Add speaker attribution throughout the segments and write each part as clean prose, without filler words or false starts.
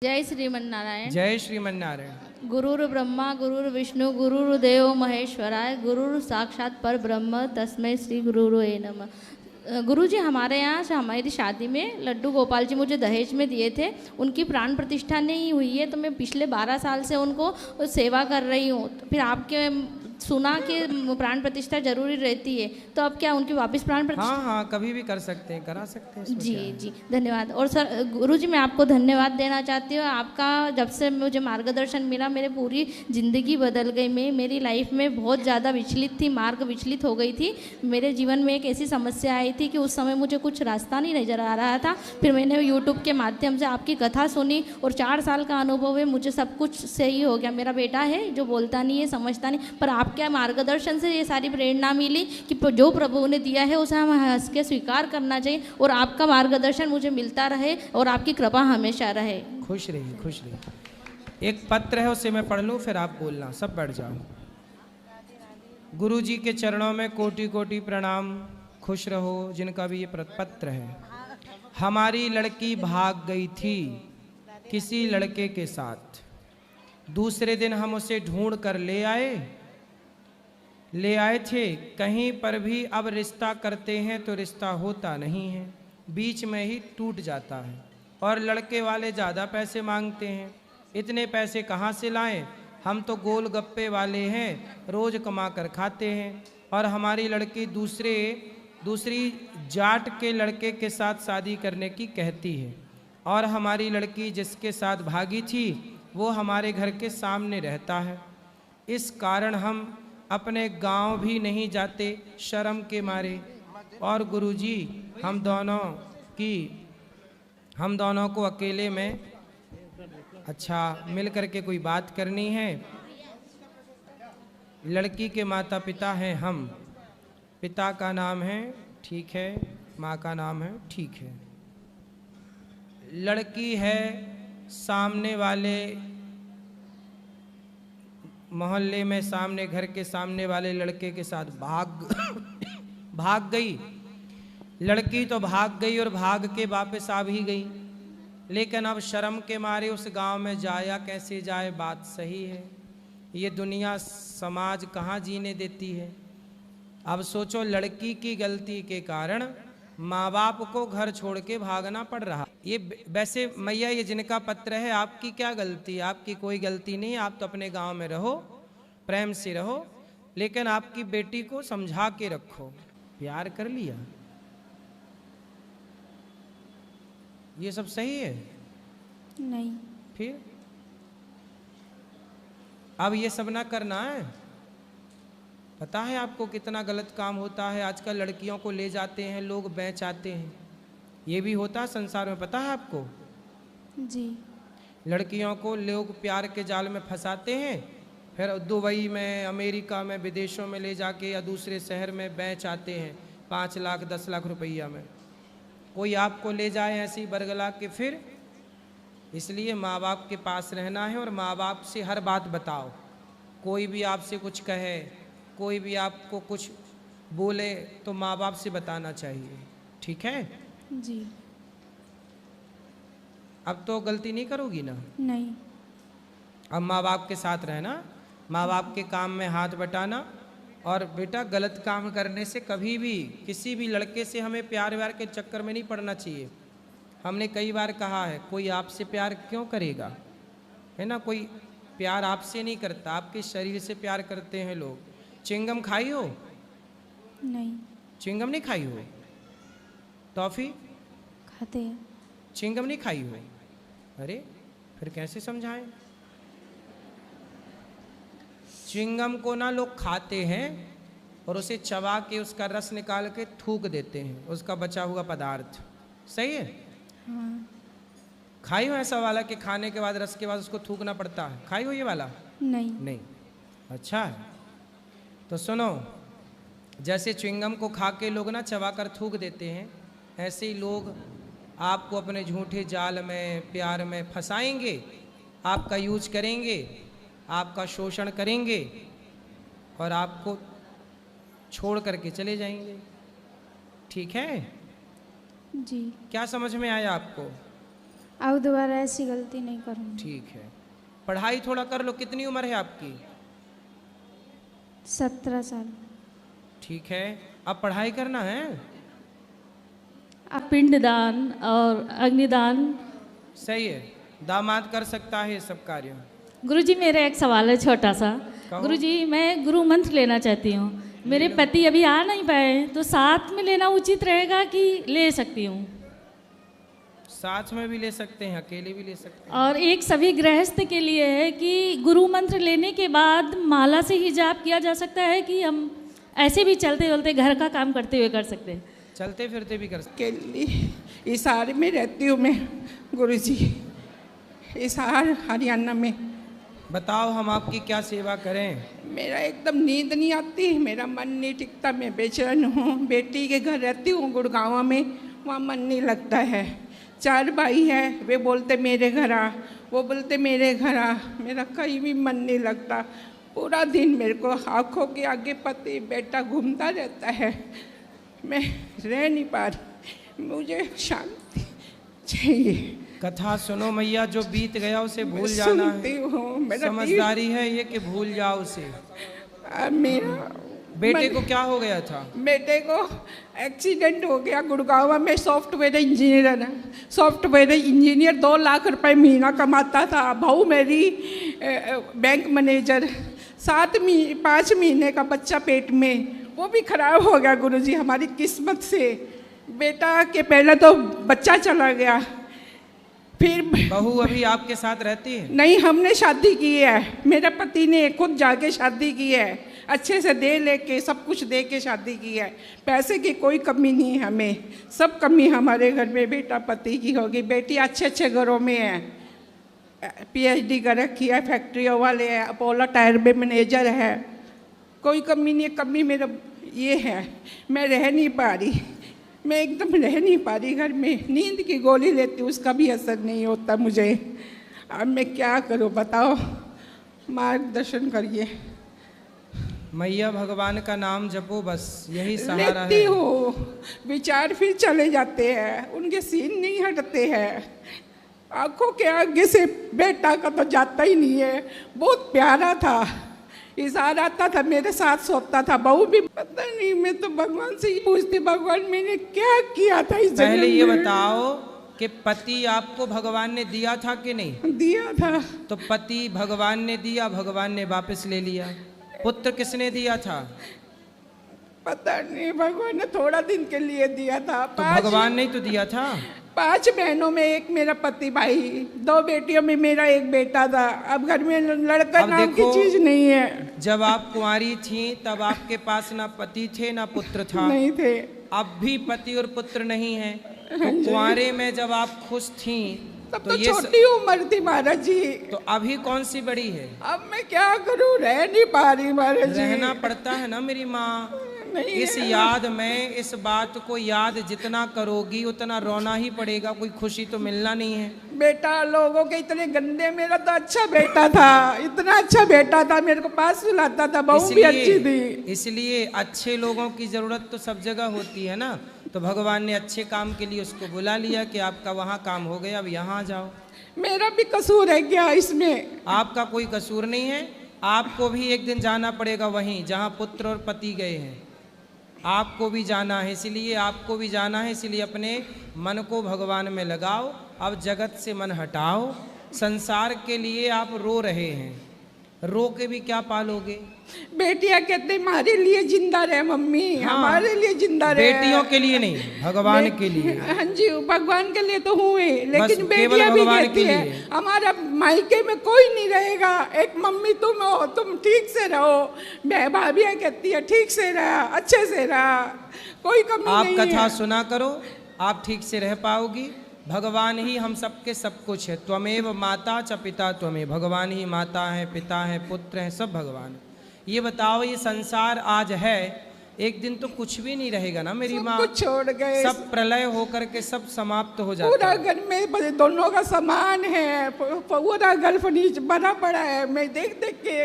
Speaker 1: जय श्रीमन नारायण।
Speaker 2: जय श्रीमन नारायण।
Speaker 1: गुरुर् ब्रह्मा गुरुर्विष्णु गुरुर्देव महेश्वराय गुरुर् साक्षात पर ब्रह्म तस्मै श्री गुरुर्वे नमः। गुरुजी, हमारे यहाँ से हमारी शादी में लड्डू गोपाल जी मुझे दहेज में दिए थे। उनकी प्राण प्रतिष्ठा नहीं हुई है, तो मैं पिछले 12 साल से उनको सेवा कर रही हूँ। तो फिर आपके सुना कि प्राण प्रतिष्ठा जरूरी रहती है, तो अब क्या उनकी वापस प्राण प्रतिष्ठा?
Speaker 2: हाँ, कभी भी कर सकते हैं, करा सकते हैं।
Speaker 1: जी जी, धन्यवाद। और सर गुरुजी, मैं आपको धन्यवाद देना चाहती हूँ। आपका जब से मुझे मार्गदर्शन मिला, मेरे पूरी ज़िंदगी बदल गई। मैं मेरी लाइफ में बहुत ज़्यादा विचलित थी, मार्ग विचलित हो गई थी। मेरे जीवन में एक ऐसी समस्या आई थी कि उस समय मुझे कुछ रास्ता नहीं नजर आ रहा था। फिर मैंने यूट्यूब के माध्यम से आपकी कथा सुनी और 4 साल का अनुभव है, मुझे सब कुछ सही हो गया। मेरा बेटा है जो बोलता नहीं है, समझता नहीं, पर आपके मार्गदर्शन से ये सारी प्रेरणा मिली कि जो प्रभु ने दिया है उसे हम हंस के स्वीकार करना चाहिए। और आपका मार्गदर्शन मुझे मिलता रहे और आपकी कृपा हमेशा रहे।
Speaker 2: खुश रहिए, खुश रहिए। एक पत्र है, उसे मैं पढ़ लूँ, फिर आप बोलना। सब बैठ जाओ। गुरु जी के चरणों में कोटि कोटि प्रणाम। खुश रहो। जिनका भी ये पत्र है। हमारी लड़की भाग गई थी किसी लड़के के साथ। दूसरे दिन हम उसे ढूंढ कर ले आए थे। कहीं पर भी अब रिश्ता करते हैं तो रिश्ता होता नहीं है, बीच में ही टूट जाता है। और लड़के वाले ज़्यादा पैसे मांगते हैं। इतने पैसे कहाँ से लाएं? हम तो गोलगप्पे वाले हैं, रोज़ कमा कर खाते हैं। और हमारी लड़की दूसरी जाट के लड़के के साथ शादी करने की कहती है। और हमारी लड़की जिसके साथ भागी थी वो हमारे घर के सामने रहता है। इस कारण हम अपने गांव भी नहीं जाते, शर्म के मारे। और गुरुजी, हम दोनों को अकेले में मिल करके कोई बात करनी है। लड़की के माता पिता हैं हम। पिता का नाम है ठीक है, माँ का नाम है ठीक है। लड़की है सामने वाले मोहल्ले में, सामने घर के सामने वाले लड़के के साथ भाग गई। लड़की तो भाग गई और भाग के वापस आ भी गई। लेकिन अब शर्म के मारे उस गांव में जाया कैसे जाए? बात सही है। ये दुनिया समाज कहाँ जीने देती है। अब सोचो, लड़की की गलती के कारण माँ बाप को घर छोड़ के भागना पड़ रहा। ये वैसे मैया, ये जिनका पत्र है, आपकी क्या गलती है? आपकी कोई गलती नहीं। आप तो अपने गांव में रहो, प्रेम से रहो, लेकिन आपकी बेटी को समझा के रखो। प्यार कर लिया, ये सब सही है?
Speaker 1: नहीं।
Speaker 2: फिर अब ये सब ना करना है। पता है आपको कितना गलत काम होता है? आजकल लड़कियों को ले जाते हैं लोग, बेच आते हैं। ये भी होता है संसार में, पता है आपको?
Speaker 1: जी।
Speaker 2: लड़कियों को लोग प्यार के जाल में फंसाते हैं, फिर दुबई में, अमेरिका में, विदेशों में ले जाके या दूसरे शहर में बेच आते हैं 5 लाख 10 लाख रुपया में। कोई आपको ले जाए ऐसी बरगला के फिर? इसलिए माँ बाप के पास रहना है और माँ बाप से हर बात बताओ। कोई भी आपसे कुछ कहे, कोई भी आपको कुछ बोले तो माँ बाप से बताना चाहिए, ठीक है?
Speaker 1: जी।
Speaker 2: अब तो गलती नहीं करोगी ना?
Speaker 1: नहीं।
Speaker 2: अब माँ बाप के साथ रहना, माँ बाप के काम में हाथ बटाना। और बेटा, गलत काम करने से कभी भी किसी भी लड़के से हमें प्यार व्यार के चक्कर में नहीं पड़ना चाहिए। हमने कई बार कहा है, कोई आपसे प्यार क्यों करेगा, है ना? कोई प्यार आपसे नहीं करता, आपके शरीर से प्यार करते हैं लोग। चिंगम खाई हो?
Speaker 1: नहीं।
Speaker 2: चिंगम नहीं खाई हो? टॉफी
Speaker 1: खाते हैं।
Speaker 2: चिंगम नहीं खाई हो? अरे फिर कैसे समझाएं? चिंगम को ना लोग खाते हैं और उसे चबा के उसका रस निकाल के थूक देते हैं, उसका बचा हुआ पदार्थ। सही है?
Speaker 1: हाँ।
Speaker 2: खाई हो ऐसा वाला कि खाने के बाद, रस के बाद उसको थूकना पड़ता है? खाई हो ये वाला?
Speaker 1: नहीं।
Speaker 2: नहीं। अच्छा है। तो सुनो, जैसे च्युइंगम को खा के लोग ना चबा कर थूक देते हैं, ऐसे ही लोग आपको अपने झूठे जाल में, प्यार में फंसाएंगे, आपका यूज करेंगे, आपका शोषण करेंगे और आपको छोड़ करके चले जाएंगे। ठीक है?
Speaker 1: जी।
Speaker 2: क्या समझ में आया आपको?
Speaker 3: अब दोबारा ऐसी गलती नहीं करूँगी।
Speaker 2: ठीक है, पढ़ाई थोड़ा कर लो। कितनी उम्र है आपकी?
Speaker 3: 17 साल।
Speaker 2: ठीक है, अब पढ़ाई करना है।
Speaker 4: अब पिंडदान और अग्निदान।
Speaker 2: सही है, दामाद कर सकता है ये सब कार्य।
Speaker 4: गुरुजी मेरा एक सवाल है छोटा सा।
Speaker 2: कहो।
Speaker 4: गुरुजी मैं गुरु मंत्र लेना चाहती हूँ। मेरे पति अभी आ नहीं पाए, तो साथ में लेना उचित रहेगा कि ले सकती हूँ?
Speaker 2: साथ में भी ले सकते हैं, अकेले भी ले सकते हैं।
Speaker 4: और एक सभी गृहस्थ के लिए है कि गुरु मंत्र लेने के बाद माला से ही जाप किया जा सकता है कि हम ऐसे भी चलते चलते घर का काम करते हुए कर सकते हैं?
Speaker 2: चलते फिरते भी कर सकते
Speaker 5: के लिए हिसार में रहती हूँ मैं गुरुजी, हिसार हरियाणा में।
Speaker 2: हैं। बताओ हम आपकी क्या सेवा करें।
Speaker 5: मेरा एकदम नींद नहीं आती, मेरा मन नहीं टिकता, मैं बेचैन हूँ। बेटी के घर रहती हूँ गुड़गांव में, वहाँ मन नहीं लगता है। 4 भाई है, वे बोलते मेरे घर आ, वो बोलते मेरे घर आ, मेरा कहीं भी मन नहीं लगता। पूरा दिन मेरे को आँखों के आगे पति बेटा घूमता रहता है, मैं रह नहीं पा रही, मुझे शांति चाहिए।
Speaker 2: कथा सुनो मैया, जो बीत गया उसे भूल जाना
Speaker 5: सुनती
Speaker 2: है।
Speaker 5: हूँ, मेरा
Speaker 2: समझदारी है ये कि भूल जाओ उसे।
Speaker 5: मेरा
Speaker 2: बेटे को क्या हो गया था?
Speaker 5: बेटे को एक्सीडेंट हो गया गुड़गांव में। सॉफ्टवेयर इंजीनियर है, सॉफ्टवेयर इंजीनियर 2 लाख रुपए महीना कमाता था। बहू मेरी बैंक मैनेजर। 5 महीने का बच्चा पेट में, वो भी खराब हो गया गुरुजी हमारी किस्मत से। बेटा के पहले तो बच्चा चला गया, फिर
Speaker 2: बहू अभी आपके साथ रहती है?
Speaker 5: नहीं, हमने शादी की है, मेरे पति ने खुद जाके शादी की है, अच्छे से दे लेके सब कुछ दे के शादी की है। पैसे की कोई कमी नहीं है हमें, सब कमी हमारे घर में बेटा पति की होगी। बेटी अच्छे अच्छे घरों में है, PhD कर रखी है, फैक्ट्रियों वाले है, अपोलो टायर में मैनेजर है, कोई कमी नहीं है। कमी मेरा ये है, मैं रह नहीं पा रही, मैं एकदम रह नहीं पा रही घर में। नींद की गोली लेती हूँ, उसका भी असर नहीं होता मुझे। अब मैं क्या करूँ बताओ, मार्गदर्शन करिए।
Speaker 2: मैया भगवान का नाम जपो, बस यही सहारा
Speaker 5: लेती
Speaker 2: है।
Speaker 5: हूँ, विचार फिर चले जाते हैं, उनके सीन नहीं हटते हैं। आंखों के आगे से बेटा का तो जाता ही नहीं है। बहुत प्यारा था, इशारा आता था, मेरे साथ सोता था। बहू भी पता नहीं, मैं तो भगवान से ही पूछती, भगवान मैंने क्या किया था इस
Speaker 2: पहले
Speaker 5: जन्म
Speaker 2: ये
Speaker 5: में?
Speaker 2: बताओ कि पति आपको भगवान ने दिया था कि नहीं?
Speaker 5: दिया था।
Speaker 2: तो पति भगवान ने दिया, भगवान ने वापस ले लिया। पुत्र किसने दिया था?
Speaker 5: पता नहीं, भगवान ने थोड़ा दिन के लिए दिया था।
Speaker 2: तो भगवान ने ही तो दिया था।
Speaker 5: 5 बहनों में एक मेरा पति भाई, 2 बेटियों में मेरा एक बेटा था। अब घर में लड़का
Speaker 2: अब
Speaker 5: नाम की
Speaker 2: देखो,
Speaker 5: चीज नहीं है।
Speaker 2: जब आप कुंवारी थी तब आपके पास ना पति थे ना पुत्र था।
Speaker 5: नहीं थे।
Speaker 2: अब भी पति और पुत्र नहीं है। तो कुंवारे में जब आप खुश थी
Speaker 5: तब
Speaker 2: तो
Speaker 5: तो
Speaker 2: ये
Speaker 5: छोटी उम्र थी महाराज जी।
Speaker 2: तो अभी कौन सी बड़ी है?
Speaker 5: अब मैं क्या करूं, रह नहीं पा रही महाराज जी।
Speaker 2: रहना पड़ता है ना मेरी माँ।
Speaker 5: नहीं
Speaker 2: इस
Speaker 5: है।
Speaker 2: याद में, इस बात को याद जितना करोगी उतना रोना ही पड़ेगा, कोई खुशी तो मिलना नहीं है।
Speaker 5: बेटा लोगों के इतने गंदे, मेरा तो अच्छा बेटा था, इतना अच्छा बेटा था, मेरे को पास सुलाता था, बहू भी अच्छी थी।
Speaker 2: इसलिए अच्छे लोगों की जरूरत तो सब जगह होती है ना। तो भगवान ने अच्छे काम के लिए उसको बुला लिया कि आपका वहाँ काम हो गया, अब यहाँ जाओ।
Speaker 5: मेरा भी कसूर है क्या इसमें?
Speaker 2: आपका कोई कसूर नहीं है। आपको भी एक दिन जाना पड़ेगा वहीं जहाँ पुत्र और पति गए हैं। आपको भी जाना है, इसलिए आपको भी जाना है। इसलिए अपने मन को भगवान में लगाओ। अब जगत से मन हटाओ। संसार के लिए आप रो रहे हैं, रो के भी क्या पालोगे?
Speaker 5: बेटियां कहते हमारे लिए जिंदा रहे मम्मी,
Speaker 2: हाँ,
Speaker 5: हमारे लिए जिंदा रहे।
Speaker 2: बेटियों के लिए नहीं, भगवान के लिए।
Speaker 5: हाँ जी, भगवान के लिए तो हुए, लेकिन
Speaker 2: केवल
Speaker 5: बेटियां भी
Speaker 2: भगवान
Speaker 5: कहती
Speaker 2: के
Speaker 5: है
Speaker 2: लिए।
Speaker 5: हमारा मायके में कोई नहीं रहेगा, एक मम्मी तुम हो, तुम ठीक से रहो। भाभियां कहती है ठीक से रहा, अच्छे से रहा, कोई कमी
Speaker 2: आप
Speaker 5: नहीं
Speaker 2: कथा
Speaker 5: है।
Speaker 2: सुना करो, आप ठीक से रह पाओगी। भगवान ही हम सबके सब कुछ है। त्वमेव माता च पिता त्वमेव। भगवान ही माता है, पिता है, पुत्र है, सब भगवान है। ये बताओ, ये संसार आज है, एक दिन तो कुछ भी नहीं रहेगा ना मेरी माँ।
Speaker 5: कुछ छोड़ गए,
Speaker 2: सब प्रलय होकर के सब समाप्त हो जाता
Speaker 5: पूरा
Speaker 2: है।
Speaker 5: घर में दोनों का समान है, पूरा घर फर्नीचर बना पड़ा है। मैं देख देख के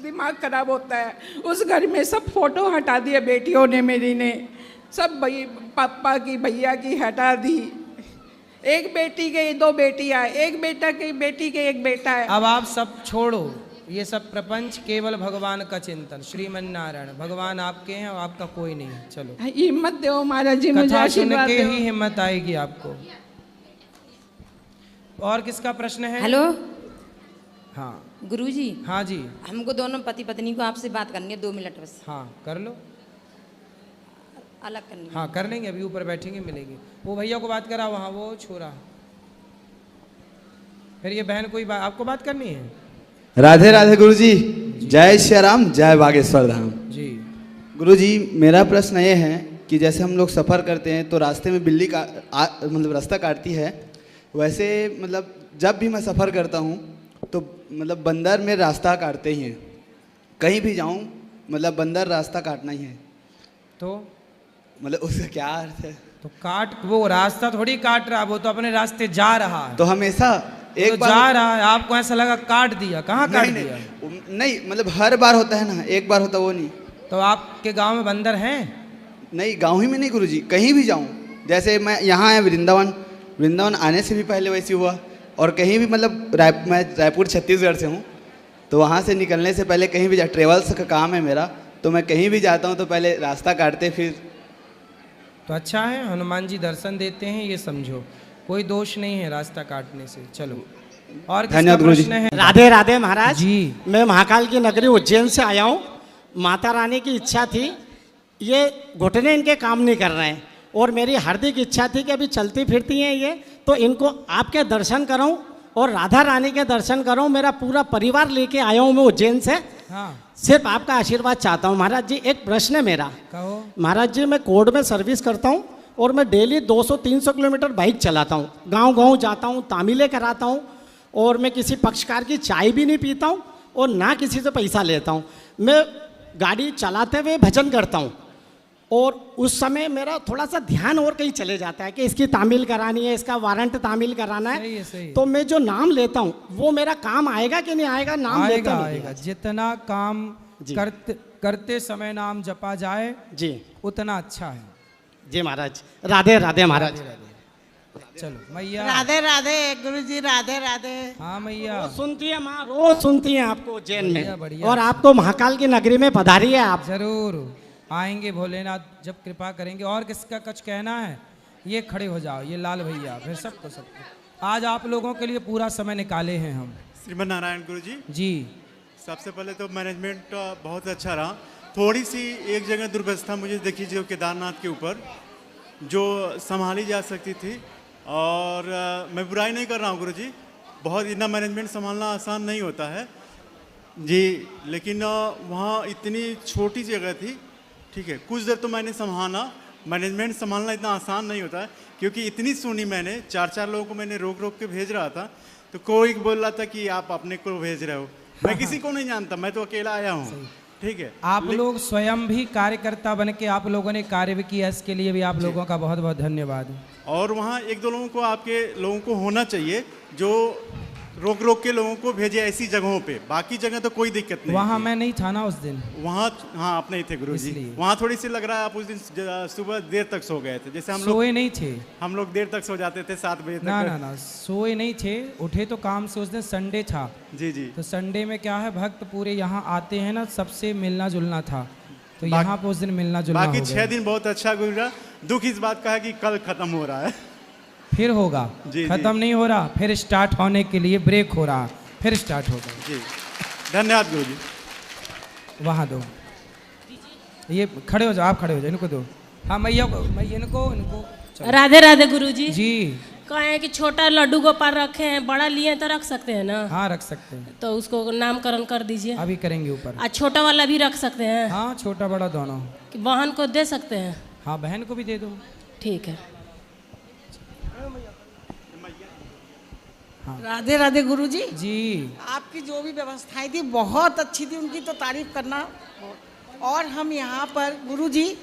Speaker 5: दिमाग खराब होता है। उस घर में सब फोटो हटा दिए बेटियों ने, मेरी ने, सब भाई पापा की भैया की हटा दी। एक बेटी के 2 बेटियां, एक बेटा की बेटी के 1 बेटा है।
Speaker 2: अब आप सब छोड़ो ये सब प्रपंच, केवल भगवान का चिंतन। श्रीमन नारायण, भगवान आपके हैं और आपका कोई नहीं है। चलो
Speaker 5: हिम्मत दो महाराज जी, मुझे
Speaker 2: कथा सुन
Speaker 5: आशीर्वाद
Speaker 2: के
Speaker 5: दो।
Speaker 2: ही हिम्मत आएगी आपको। और किसका प्रश्न है?
Speaker 6: हेलो
Speaker 2: हाँ
Speaker 6: गुरुजी,
Speaker 2: हाँ जी,
Speaker 6: हमको दोनों पति पत्नी को आपसे बात करनी है 2 मिनट बस,
Speaker 2: हाँ कर लो।
Speaker 6: अलग करनी है।
Speaker 2: हाँ कर लेंगे, अभी ऊपर बैठेंगे मिलेंगे। वो भैया को बात करा वहाँ, वो छोरा। फिर ये बहन कोई आपको बात करनी है?
Speaker 7: राधे राधे गुरुजी, जय श्री राम, जय बागेश्वर धाम।
Speaker 2: जी
Speaker 7: गुरुजी, मेरा प्रश्न ये है कि जैसे हम लोग सफ़र करते हैं तो रास्ते में बिल्ली का मतलब रास्ता काटती है, वैसे मतलब जब भी मैं सफ़र करता हूँ तो मतलब बंदर में रास्ता काटते ही हैं। कहीं भी जाऊँ मतलब बंदर रास्ता काटना ही है,
Speaker 2: तो
Speaker 7: मतलब उसका क्या अर्थ है?
Speaker 2: तो काट, वो रास्ता थोड़ी काट रहा, वो तो अपने रास्ते जा रहा है।
Speaker 7: तो हमेशा एक
Speaker 2: तो
Speaker 7: बार
Speaker 2: जा रहा है, आपको ऐसा लगा काट दिया? कहाँ काट
Speaker 7: नहीं,
Speaker 2: दिया?
Speaker 7: नहीं मतलब हर बार होता है ना, एक बार होता वो नहीं।
Speaker 2: तो आपके गांव में बंदर हैं?
Speaker 7: नहीं, गांव ही में नहीं गुरुजी, कहीं भी जाऊं, जैसे मैं यहाँ आया वृंदावन आने से भी पहले वैसे हुआ, और कहीं भी मतलब मैं रायपुर छत्तीसगढ़ से हूँ, तो वहाँ से निकलने से पहले कहीं भी ट्रेवल्स का काम है मेरा, तो मैं कहीं भी जाता हूँ तो पहले रास्ता काटते फिर।
Speaker 2: तो अच्छा है, हनुमान जी दर्शन देते हैं, ये समझो, कोई दोष नहीं है रास्ता काटने से। चलो और किसका
Speaker 7: धन्यवाद गुरुजी।
Speaker 2: प्रश्न है?
Speaker 8: राधे राधे महाराज
Speaker 2: जी।
Speaker 8: मैं महाकाल की नगरी उज्जैन से आया हूँ। माता रानी की इच्छा थी, ये घुटने इनके काम नहीं कर रहे हैं, और मेरी हार्दिक इच्छा थी कि अभी चलती फिरती हैं ये, तो इनको आपके दर्शन कराऊं और राधा रानी के दर्शन कराऊं। मेरा पूरा परिवार लेके आया हूँ मैं उज्जैन से,
Speaker 2: हाँ
Speaker 8: सिर्फ आपका आशीर्वाद चाहता हूँ महाराज जी। एक प्रश्न है मेरा।
Speaker 2: कहो।
Speaker 8: महाराज जी, मैं कोर्ट में सर्विस करता हूँ और मैं डेली 200-300 किलोमीटर बाइक चलाता हूँ, गांव-गांव जाता हूँ, तामीलें कराता हूँ, और मैं किसी पक्षकार की चाय भी नहीं पीता हूँ और ना किसी से पैसा लेता हूँ। मैं गाड़ी चलाते हुए भजन करता हूँ, और उस समय मेरा थोड़ा सा ध्यान और कहीं चले जाता है कि इसकी तामील करानी है, इसका वारंट तामील कराना
Speaker 2: सही है,
Speaker 8: है,
Speaker 2: सही है।
Speaker 8: तो मैं जो नाम लेता हूँ वो मेरा काम आएगा कि नहीं आएगा? नाम
Speaker 2: आएगा
Speaker 8: लेता नहीं
Speaker 2: आएगा, जितना काम
Speaker 8: जी।
Speaker 2: करते समय नाम जपा जाए
Speaker 8: जी
Speaker 2: उतना अच्छा है।
Speaker 8: जी महाराज, राधे राधे महाराज।
Speaker 2: चलो मैया।
Speaker 9: राधे राधे गुरुजी, राधे राधे।
Speaker 2: हाँ मैया,
Speaker 8: सुनती है माँ, रोज सुनती है आपको उज्जैन
Speaker 2: बढ़िया,
Speaker 8: में,
Speaker 2: बढ़िया।
Speaker 8: और आपको महाकाल की नगरी में पधारी है आप।
Speaker 2: जरूर आएंगे भोलेनाथ जब कृपा करेंगे। और किसका कुछ कहना है? ये खड़े हो जाओ, ये लाल भैया, फिर सबको आज आप लोगों के लिए पूरा समय निकाले हैं हम।
Speaker 10: श्रीमन नारायण गुरुजी,
Speaker 2: जी
Speaker 10: सबसे पहले तो मैनेजमेंट बहुत अच्छा रहा। थोड़ी सी एक जगह दुर्व्यवस्था मुझे देखी जो केदारनाथ के ऊपर, जो संभाली जा सकती थी, और मैं बुराई नहीं कर रहा हूँ गुरुजी, बहुत इतना मैनेजमेंट संभालना आसान नहीं होता है जी, लेकिन वहाँ इतनी छोटी जगह थी, ठीक है, कुछ देर तो मैंने संभाला। मैनेजमेंट संभालना इतना आसान नहीं होता है, क्योंकि इतनी सुनी मैंने, 4 लोगों को मैंने रोक रोक के भेज रहा था, तो कोई बोल रहा था कि आप अपने को भेज रहे हो, मैं किसी को नहीं जानता, मैं तो अकेला आया हूँ, ठीक है।
Speaker 2: आप लोग स्वयं भी कार्यकर्ता बन के आप लोगों ने कार्य भी किया, इसके लिए भी आप लोगों का बहुत बहुत धन्यवाद।
Speaker 10: और वहाँ 1-2 लोगों को, आपके लोगों को होना चाहिए जो रोक रोक के लोगों को भेजे ऐसी जगहों पे, बाकी जगह तो कोई दिक्कत नहीं।
Speaker 2: वहाँ मैं नहीं था ना उस दिन,
Speaker 10: वहाँ हाँ आप नहीं थे गुरुजी, वहाँ थोड़ी सी लग रहा है आप उस दिन सुबह देर तक सो गए थे, जैसे हम लोग
Speaker 2: सोए नहीं थे।
Speaker 10: हम लोग देर तक सो जाते थे 7 बजे तक।
Speaker 2: ना सोए नहीं थे, उठे तो काम से। उस दिन संडे था
Speaker 10: जी जी,
Speaker 2: तो संडे में क्या है, भक्त पूरे यहाँ आते हैं ना, सबसे मिलना जुलना था, तो यहाँ पे उस दिन मिलना जुलना
Speaker 10: बाकी
Speaker 2: हो
Speaker 10: 6
Speaker 2: गया।
Speaker 10: दिन बहुत अच्छा गुजरा। दुख इस बात का है कि कल खत्म हो रहा है,
Speaker 2: फिर होगा,
Speaker 10: जी,
Speaker 2: खत्म नहीं हो रहा, फिर स्टार्ट होने के लिए ब्रेक हो रहा, फिर स्टार्ट होगा
Speaker 10: जी। धन्यवाद गुरुजी।
Speaker 2: वहाँ दो, ये खड़े हो जाओ, आप खड़े हो जाओ, इनको दो। हाँ मैया को, मैया इनको चलो।
Speaker 4: राधे राधे गुरुजी।
Speaker 2: जी
Speaker 4: कहें कि छोटा लड्डू गोपाल रखे हैं, बड़ा लिए तो रख सकते हैं ना?
Speaker 2: हाँ रख सकते हैं,
Speaker 4: तो उसको नामकरण कर दीजिए।
Speaker 2: अभी करेंगे ऊपर।
Speaker 4: और छोटा वाला भी रख सकते हैं?
Speaker 2: हाँ छोटा बड़ा दोनों।
Speaker 4: कि बहन को दे सकते हैं?
Speaker 2: हाँ बहन को भी दे दो।
Speaker 4: ठीक है।
Speaker 9: राधे राधे गुरुजी।
Speaker 2: जी
Speaker 9: आपकी जो भी व्यवस्थाएं थी बहुत अच्छी थी, उनकी तो तारीफ करना। और हम यहाँ पर गुरुजी,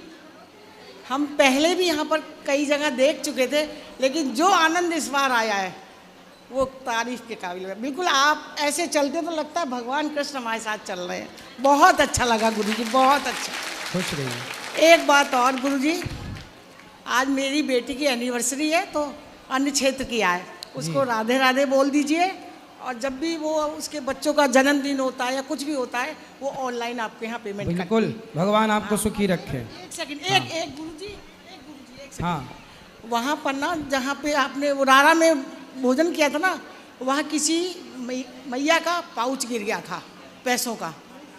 Speaker 9: हम पहले भी यहाँ पर कई जगह देख चुके थे, लेकिन जो आनंद इस बार आया है वो तारीफ के काबिल है। बिल्कुल आप ऐसे चलते तो लगता है भगवान कृष्ण हमारे साथ चल रहे हैं। बहुत अच्छा लगा गुरुजी, बहुत अच्छा।
Speaker 2: खुश रहिए।
Speaker 9: एक बात और गुरुजी, आज मेरी बेटी की एनिवर्सरी है, तो अन्य क्षेत्र किया है, उसको राधे राधे बोल दीजिए। और जब भी वो उसके बच्चों का जन्मदिन होता है या कुछ भी होता है, वो ऑनलाइन आपके यहाँ पेमेंट करते हैं।
Speaker 2: बिल्कुल, भगवान आपको सुखी रखे।
Speaker 9: एक सेकंड, एक गुरुजी, एक सेकंड।
Speaker 2: हाँ,
Speaker 9: वहाँ पर ना जहाँ पे आपने वो रारा में भोजन किया था ना, वहाँ किसी मैया का पाउच गिर गया था पैसों का।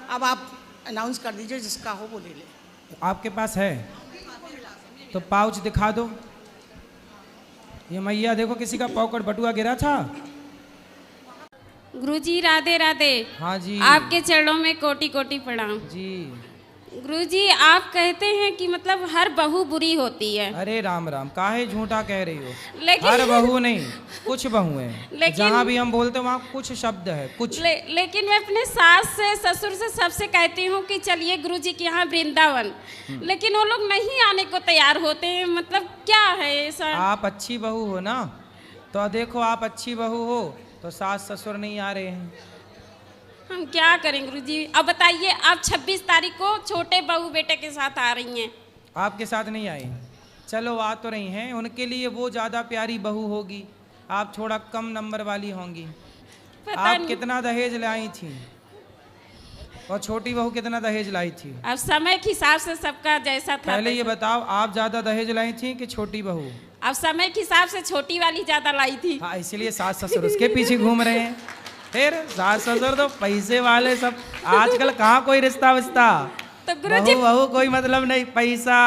Speaker 9: अब आप अनाउंस कर दीजिए, जिसका हो वो ले ले।
Speaker 2: आपके पास है तो पाउच दिखा दो। ये मैया देखो, किसी का पॉकेट बटुआ गिरा था।
Speaker 11: गुरुजी राधे राधे।
Speaker 2: हाँ जी,
Speaker 11: आपके चरणों में कोटि कोटि प्रणाम
Speaker 2: जी।
Speaker 11: गुरुजी, आप कहते हैं कि मतलब हर बहू बुरी होती है।
Speaker 2: अरे राम राम, काहे झूठा कह रही हो?
Speaker 11: लेकिन
Speaker 2: हर बहू नहीं, कुछ बहू है।
Speaker 11: लेकिन
Speaker 2: जहाँ भी हम बोलते हैं वहाँ कुछ शब्द है, कुछ।
Speaker 11: लेकिन मैं अपने सास से ससुर से सबसे कहती हूँ कि चलिए गुरुजी के यहाँ वृंदावन, लेकिन वो लोग नहीं आने को तैयार होते हैं। मतलब क्या है ऐसा?
Speaker 2: आप अच्छी बहू हो ना, तो देखो आप अच्छी बहू हो तो सास ससुर नहीं आ रहे हैं।
Speaker 11: हम क्या करें गुरुजी? अब बताइए, आप 26 तारीख को छोटे बहू बेटे के साथ आ रही हैं।
Speaker 2: आपके साथ नहीं आई, चलो आ तो रही हैं। उनके लिए वो ज़्यादा प्यारी बहू होगी, आप थोड़ा कम नंबर वाली होंगी। आप कितना दहेज लाई थी और छोटी बहू कितना दहेज लाई थी?
Speaker 11: अब समय के हिसाब से सबका जैसा था।
Speaker 2: पहले ये बताओ, आप ज़्यादा दहेज लाई थी कि छोटी बहू?
Speaker 11: अब समय के हिसाब से छोटी वाली ज्यादा लाई थी।
Speaker 2: हाँ, इसीलिए सास ससुर उसके पीछे घूम रहे हैं। फिर सास ससुर तो पैसे वाले सब। आजकल कहाँ कोई रिश्ता विश्ता,
Speaker 11: तो गुरुजी
Speaker 2: बहू कोई मतलब नहीं, पैसा।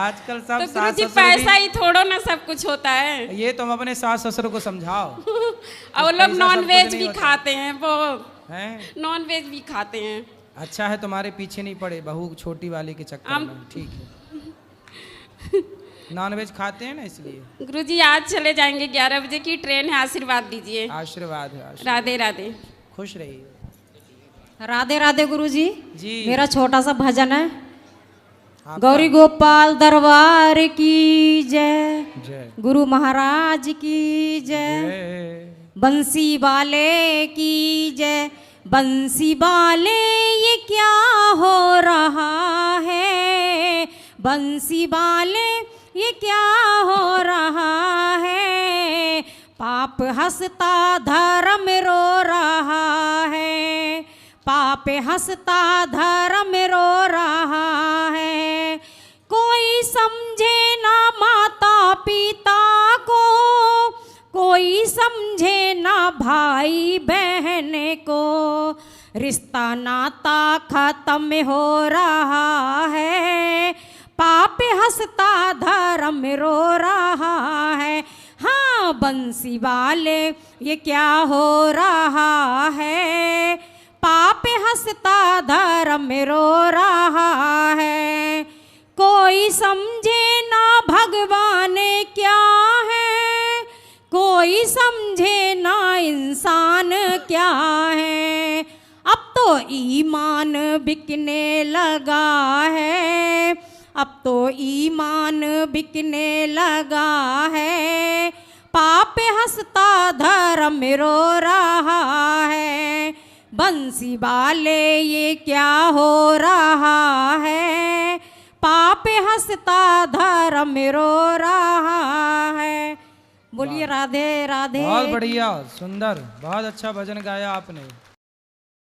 Speaker 2: आजकल सब
Speaker 11: तो
Speaker 2: सास
Speaker 11: गुरुजी
Speaker 2: ससुर
Speaker 11: पैसा ही थोड़ो ना सब कुछ होता है।
Speaker 2: ये तुम अपने सास ससुर को समझाओ।
Speaker 11: और वो लोग नॉन वेज भी खाते हैं, वो
Speaker 2: हैं
Speaker 11: नॉन वेज भी खाते हैं।
Speaker 2: अच्छा है तुम्हारे पीछे नहीं पड़े बहू छोटी वाली के चक्कर में। ठीक है, नॉन वेज खाते हैं ना इसलिए।
Speaker 11: गुरुजी आज चले जाएंगे, 11 बजे की ट्रेन है, आशीर्वाद दीजिए।
Speaker 2: आशीर्वाद है।
Speaker 11: राधे राधे।
Speaker 2: खुश रहिए।
Speaker 12: राधे राधे गुरुजी
Speaker 2: जी।
Speaker 12: मेरा छोटा सा भजन है। गौरी गोपाल दरबार की जय,
Speaker 2: जय।
Speaker 12: गुरु महाराज की जय, बंसी वाले की जय। बंसी वाले ये क्या हो रहा है, बंसी वाले ये क्या हो रहा है। पाप हंसता धर्म रो रहा है, पाप हंसता धर्म रो रहा है। कोई समझे ना माता पिता को, कोई समझे ना भाई बहन को। रिश्ता नाता खत्म हो रहा है, पाप हंसता धर्म रो रहा है। हाँ, बंसी वाले ये क्या हो रहा है, पाप हंसता धर्म रो रहा है। कोई समझे ना भगवान क्या है, कोई समझे ना इंसान क्या है। अब तो ईमान बिकने लगा है, अब तो ईमान बिकने लगा है। पाप हंसता धर्म रो रहा है। बंसी वाले ये क्या हो रहा है, पाप हंसता धर्म रो रहा है। बोलिए राधे राधे।
Speaker 2: बहुत बढ़िया, सुंदर, बहुत अच्छा भजन गाया आपने।